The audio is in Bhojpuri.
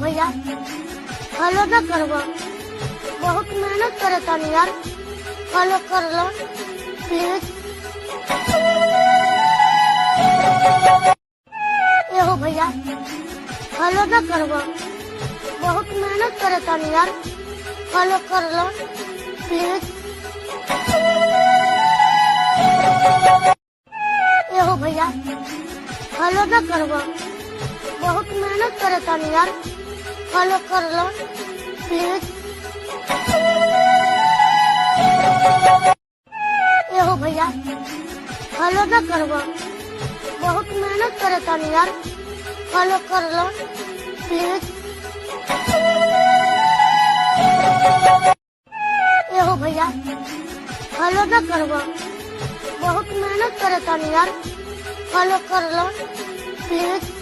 भैया फॉलो न करवा, बहुत मेहनत करे तानी यार, फॉलो कर लो प्लीज। एहो भैया फॉलो न करवा, बहुत मेहनत करे तानी यार, फॉलो कर लो प्लीज। एहो भैया फॉलो न करवा, बहुत मेहनत करे तानी यार, फॉलो कर लो प्लीज। एहो भैया फॉलो न करवा, बहुत मेहनत करे तानी यार, फॉलो कर लो प्लीज। एहो भैया फॉलो न करवा, बहुत मेहनत करे तानी यार, फॉलो कर लो प्लीज।